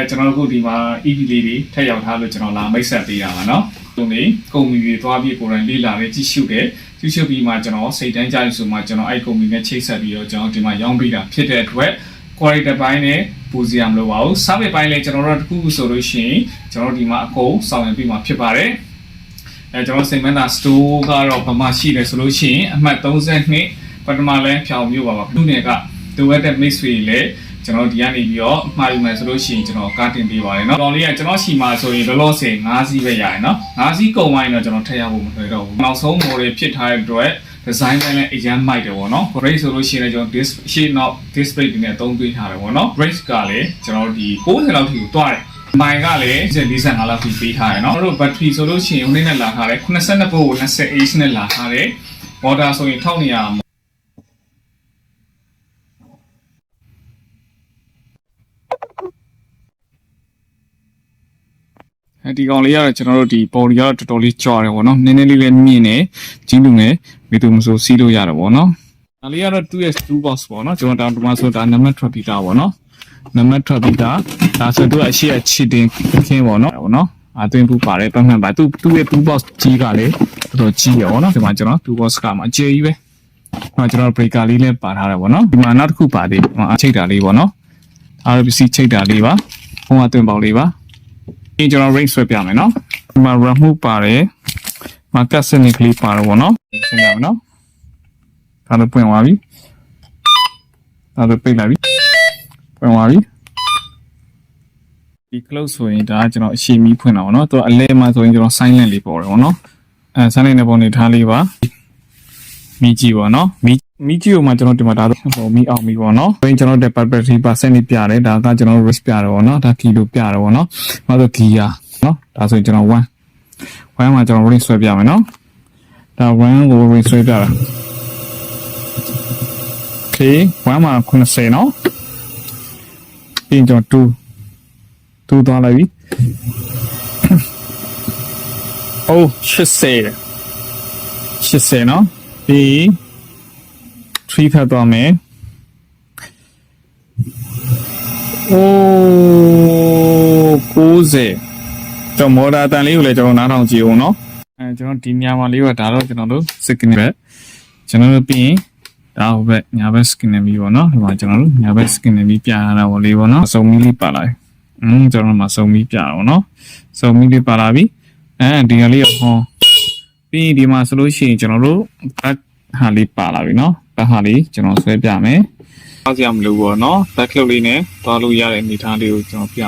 ကျွန်တော်တို့ဒီမှာ ED လေးတွေထပ်ရောက်ထားလို့ကျွန်တော်လာမိတ်ဆက်ပေးရပါเนาะဒီနေ့ကုမ္ပဏီတွေသွားပြီးကိုယ်တိုင်လေ့လာတဲ့ကြည့်ရှုတယ်ကြည့်ရှုပြီးမှကျွန်တော်စိတ်တန်းကြရဆိုမှကျွန်တော်အဲ့ကုမ္ပဏီနဲ့ချိတ်ဆက်ပြီးတော့ကျွန်တော်ဒီမှာရောင်းပေးတာဖြစ်တဲ့အတွက် quality ပိုင်းနဲ့ပူစီရမလို့ပါဘူး service ပိုင်းလည်းကျွန်တော်တို့တခုခုဆိုလို့ရှိရင်ကျွန်တော်ဒီမှာအကုန်ဆောင်ရွက်ပြီးမှဖြစ်ပါတယ်ကျွန်တော်စိတ်မသာ store ကတော့ဘာမှရှိတယ်ဆိုလို့ရှိရင်အမှတ်32ပထမလဲဖြောင်မျိုးပါလူနယ်ကတူဝက်တဲ့ mix တွေလည်းကျွန်တော်ဒီကနေပြီးတော့မှားယူမယ်ဆိုလို့ရှိရင်ကျွန်တော်ကားတင်ပေးပါတယ်เนาะကောင်လေးကကျွန်တော်ရှိမှာဆိုရင်လောလောဆယ်5စီးပဲရရင်เนาะ5စီးကုန်သွားရင်တော့ကျွန်တော်ထည့်ရဖို့မလွယ်တော့ဘူးနောက်ဆုံး model ဖြစ်ထားတဲ့အတွက် design လည်းအရင်မိုက်တယ်ပေါ့เนาะ brake ဆိုလို့ရှိရင်ကျွန်တော် display နောက် display တွေနဲ့အသုံးပေးထားတယ်ပေါ့เนาะ brake ကလည်းကျွန်တော်ဒီ60လောက်ထိကိုတွားတယ်မိုင်ကလည်း45လောက်ထိပေးထားတယ်เนาะတို့ battery ဆိုလို့ရှိရင်ဦးလေးနဲ့လာထားတယ်82 volt 20H နဲ့လာထားတယ် motor ဆိုရင်1200ဒီကောင်လေးကတော့ကျွန်တော်တို့ဒီ body ကတော့တော်တော်လေးကြာတယ်ပေါ့နော်နည်းနည်းလေးလည်းမြင့်နေကြီးလူငယ်မိသူမဆိုစီးလို့ရတယ်ပေါ့နော်ဒါလေးကတော့ 2S 2 box ပေါ့နော်ကျွန်တော်တောင်ဒီမှာဆိုတာနံပါတ်ထွက်ပြီးသားပေါ့နော်နံပါတ်ထွက်ပြီးသားဒါဆိုတော့အရှိအချစ်တင်ခင်းပေါ့နော်အသွင်းပူပါတယ်ပတ်မှန်ပါသူ့ရဲ့ 2 box ကြီးကလည်းတော်တော်ကြီးရပေါ့နော်ဒီမှာကျွန်တော်2 box ကမှအကျယ်ကြီးပဲကျွန်တော် breaker လေးလည်းပါထားတယ်ပေါ့နော်ဒီမှာနောက်တစ်ခုပါသေးတယ်ချိတ်တာလေးပေါ့နော် RPC ချိတ်တာလေးပါဖုန်းအသွင်းပေါက်လေးပါဒီကျွန်တော် range ဆွဲပြမယ်နော်ဒီမှာ remove ပါတယ်မှာ cut စနစ်ကလေးပါတော့ဗောနော်ရှင်းရမယ်နော်ဒါတော့ပွင့်သွားပြီဒါတော့ပိတ်လိုက်ပြီပွင့်သွားပြီဒီ close ဆိုရင်ဒါကကျွန်တော်အရှိမီးဖွင့်တာဗောနော်သူအလဲမှာဆိုရင်ကျွန်တော် silent လေးပေါ်တယ်ဗောနော်silent နဲ့ပုံနေထားလေးပါမီးကြည့်ဗောနော်မီးကြည့်ကိုမှကျွန်တော်ဒီမှာဒါတော့မီးအောင်မီးဗောနော်ဆိုရင်ကျွန်တော်တဲ့ battery percent ပြတယ်ဒါကကျွန်တော် risk ပြတယ်ဗောနော်ဒါကီလိုပြတယ်ဗောနော်ဘာလို့ gear နော်ဒါဆိုရင်ကျွန်တော်1မှာကျွန်တော် range ဆွဲပြမယ်နော်ဒါ1ကို range ဆွဲပြတာ okay 1မှာ90နော်ပြီးကျွန်တော်2သွားလိုက်ပြီအိုး80နော်ပြီး3ထပ်သွားမယ်အိုး90ကျွန်တော်မော်ဒါတန်လေးကိုလည်းကျွန်တော်နားထောင်ကြည့်အောင်နော်ကျွန်တော်ဒီညမှာလေးကဒါတော့ကျွန်တော်တို့ skin ပဲကျွန်တော်တို့ပြီးရင်ဒါဟိုဘက်ညာဘက် skin နဲ့ပြီးပေါ့နော်ဒီမှာကျွန်တော်တို့ညာဘက် skin နဲ့ပြီးပြရတာပေါ့လေးပေါ့နော်စုံမီလေးပါလာပြီကျွန်တော်မှာစုံမီပြတော့နော်စုံမီလေးပါလာပြီဒီကလေးဟောပြီးဒီမှာဆိုလို့ရှိရင်ကျွန်တော်တို့ဟာလေးပါလာပြီနော်ဘက်ဟာလေးကျွန်တော်ဆွဲပြမယ်။အားစရာမလိုဘူးပေါ့နော်။ဘက်ခလုတ်လေးနဲ့သွားလို့ရတဲ့အနေအထားလေးကိုကျွန်တော်ပြ